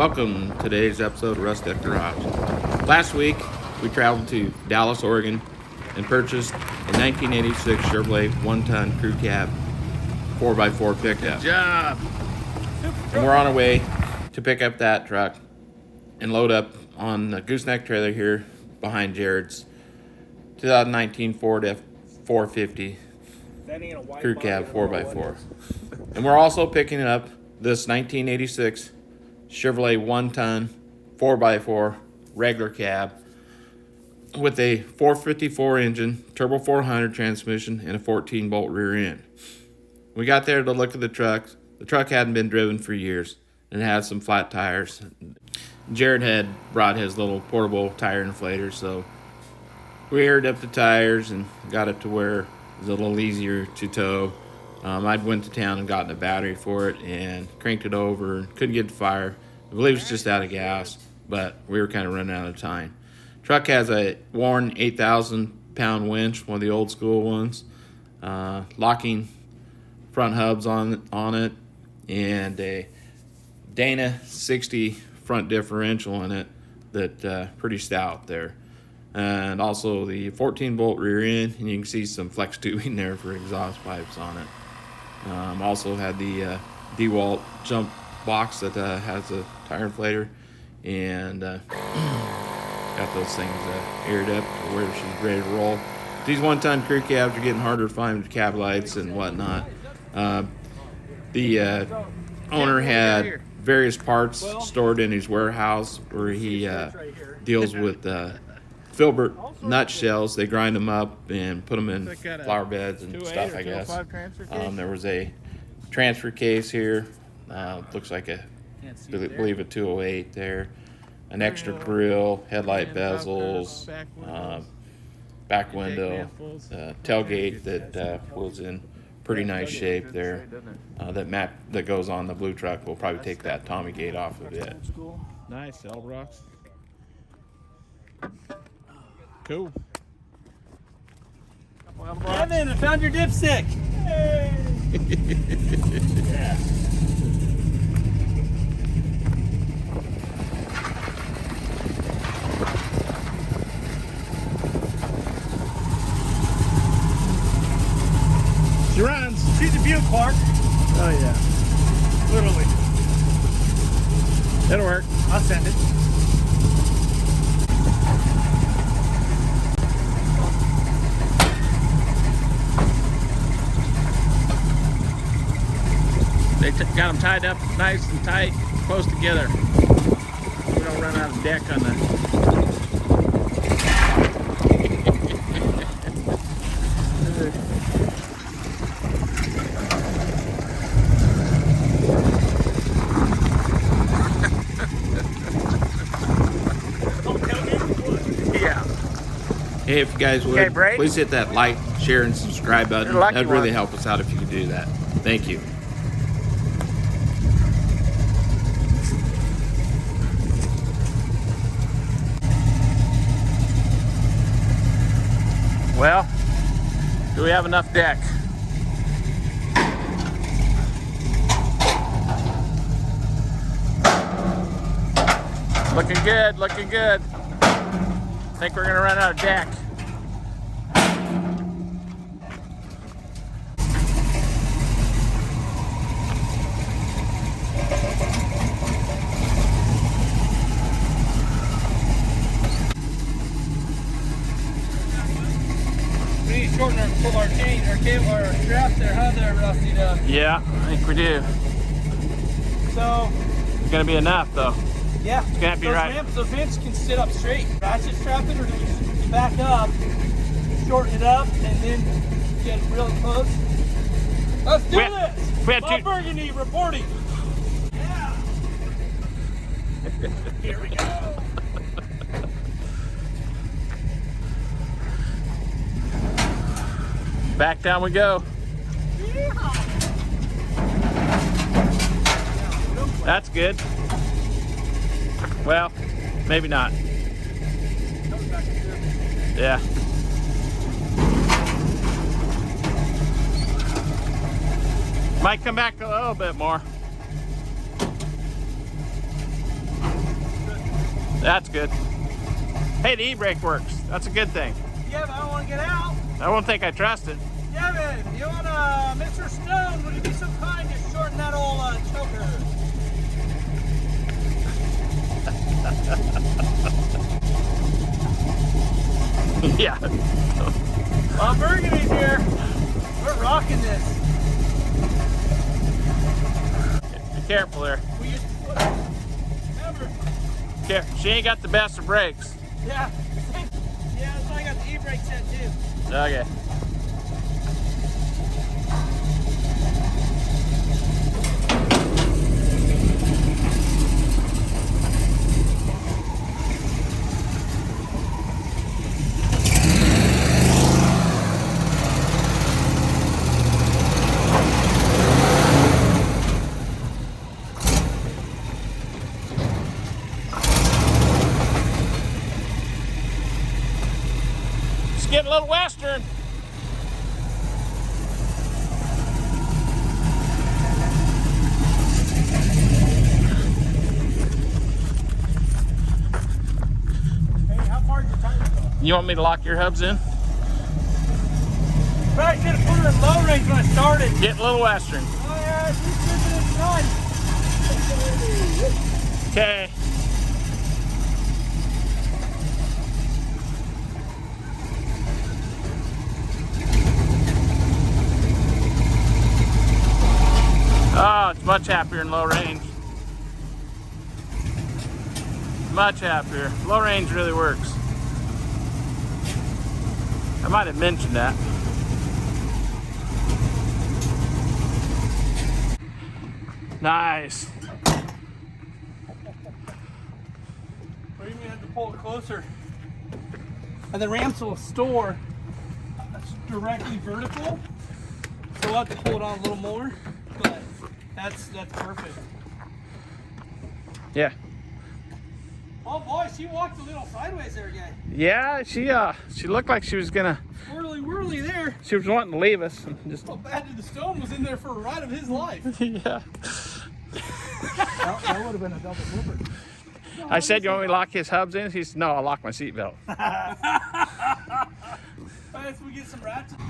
Welcome to today's episode of Rust Deck Garage. Last week, we traveled to Dallas, Oregon, and purchased a 1986 Chevrolet one-ton crew cab 4x4 pickup. Good job. And we're on our way to pick up that truck and load up on the gooseneck trailer here behind Jared's 2019 Ford F450 crew cab 4x4. And we're also picking up this 1986 Chevrolet one-ton 4x4 regular cab with a 454 engine, turbo 400 transmission, and a 14-bolt rear end. We got there to look at the truck. The truck hadn't been driven for years and had some flat tires. Jared had brought his little portable tire inflator, so we aired up the tires and got it to where it was a little easier to tow. I went to town and gotten a battery for it and cranked it over and couldn't get the fire. I believe it's just out of gas, but we were kind of running out of time. Truck has a worn 8,000 pound winch, one of the old school ones, locking front hubs on it, and a Dana 60 front differential in it that pretty stout there. And also the 14-bolt rear end, and you can see some flex tubing there for exhaust pipes on it. Also had the DeWalt jump box that has a tire inflator, and got those things aired up to where she's ready to roll. These one-ton crew cabs are getting harder to find with cab lights and whatnot. The owner had various parts stored in his warehouse where he deals with filbert nutshells. They grind them up and put them in flower beds and stuff, I guess. There was a transfer case here. Looks like I believe a 208 there. An extra grill, headlight bezels, back window, tailgate that was in pretty nice shape there. That map that goes on the blue truck will probably take that Tommy gate off of it. Nice, L rocks. Cool. Evan, I found your dipstick. Hey. Yeah. She runs. She's a Buick, Clark. Oh yeah. Literally. It'll work. I'll send it. They got them tied up nice and tight, close together. We don't run out of deck on the. Yeah. Hey, if you guys would, Okay, please hit that like, share, and subscribe button. That'd really help us out if you could do that. Thank you. Well, do we have enough deck? Looking good, looking good. I think we're gonna run out of deck. We need to shorten our chain, our cable, our strap there, huh, there, Rusty? Yeah, I think we do. So, It's gonna be enough though. yeah. It's gonna have to be right. Those ramps can sit up straight. Ratchet strap it, or do we back up, shorten it up, and then get really close? Let's do this! we had Bob two- Burgundy reporting. Yeah. Here we go. Back down we go. That's good. Well, maybe not. Yeah. Might come back a little bit more. That's good. Hey, the e-brake works. That's a good thing. Yeah, but I don't want to get out. I won't think I trust it. Kevin, you want to, Mr. Stone, would you be so kind to shorten that old choker? Yeah. Burgundy's here. We're rocking this. Be careful there. We used to put remember. She ain't got the best of brakes. Yeah. Yeah, that's why I got the e-brake set too. Okay. It's getting a little western. Hey, how far did your tires go? You want me to lock your hubs in? Probably should have put her in low range when I started. Getting a little western. Oh yeah, she's gripping it tight. Okay. Oh, it's much happier in low range. Much happier. Low range really works. I might have mentioned that. Nice. We even had to pull it closer. And the ramps will store directly vertical, so we'll have to pull it on a little more. But that's perfect. Yeah. Oh boy, she walked a little sideways there, guy. Yeah, she looked like she was gonna. Whirly there. She was wanting to leave us. And just. How bad did the Stone was in there for a ride of his life? Yeah. That would have been a double flipper. I said, "You want me to lock his hubs in?" He said, "No, I'll lock my seatbelt." Alright, so we get some ratchets.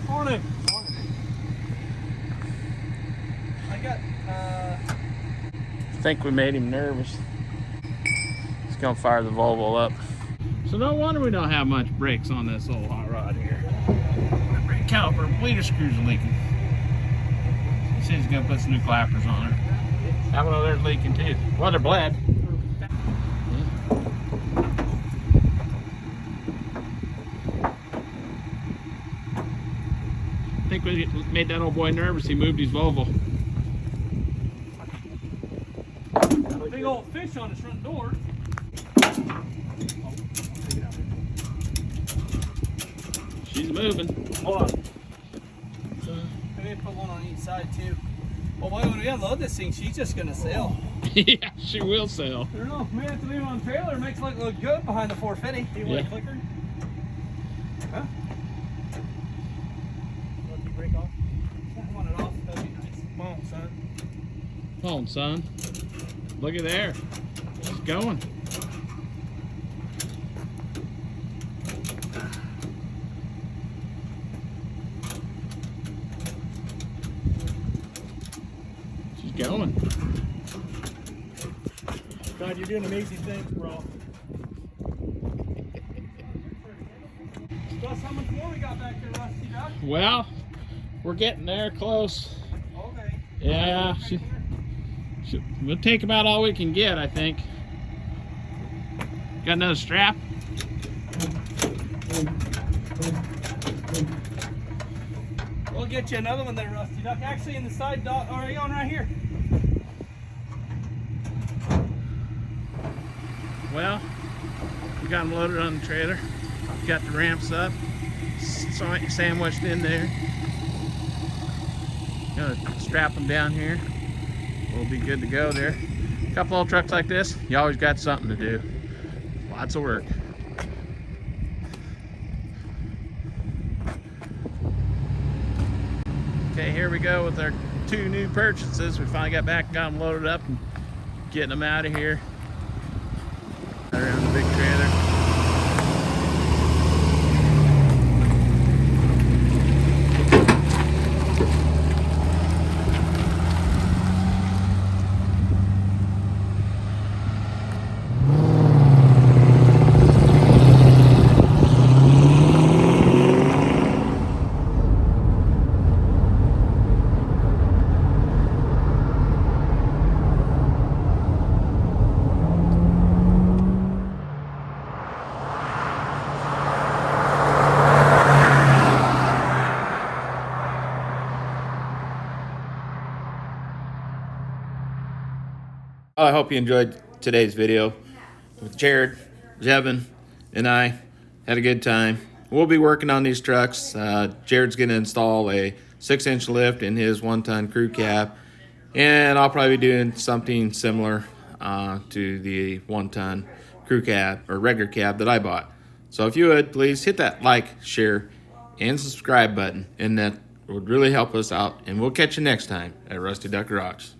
Morning. I got I think we made him nervous. He's gonna fire the Volvo up. So no wonder we don't have much brakes on this old hot rod here. My brake caliper bleeder screws are leaking. He said he's gonna put some new clappers on her. That one over there's leaking too. Well, they're bled. I think we made that old boy nervous. He moved his Volvo. big old fish on his front door. She's moving. Hold on. Maybe put one on each side too. Well, boy, when we unload this thing, she's just gonna sail. Yeah, she will sail. I don't know. We have to leave it on trailer. It makes it look good behind the 450. Yeah. Clicker. Huh? Let me break off. I want it off. That'd be nice. Come on, son. Come on, son. Look at there. She's going. She's going. God, you're doing amazing things, bro. Russ, how much more we got back there, Rusty Duck? Well, we're getting there close. Okay. Yeah, we'll take about all we can get, I think. Got another strap? We'll get you another one there, Rusty Duck. Actually, in the side dot, or are you on right here? Well, we got them loaded on the trailer. Got the ramps up, sandwiched in there. Gonna strap them down here. We'll be good to go there. A couple old trucks like this, you always got something to do. Lots of work. Okay, here we go with our 2 new purchases. We finally got back and got them loaded up and getting them out of here. Around the big trailer. I hope you enjoyed today's video with Jared, Jevin, and I. Had a good time. We'll be working on these trucks. Jared's going to install a 6-inch lift in his 1-ton crew cab, and I'll probably be doing something similar to the 1-ton crew cab or regular cab that I bought. So if you would, please hit that like, share, and subscribe button, and that would really help us out. And we'll catch you next time at Rusty Duck Rocks.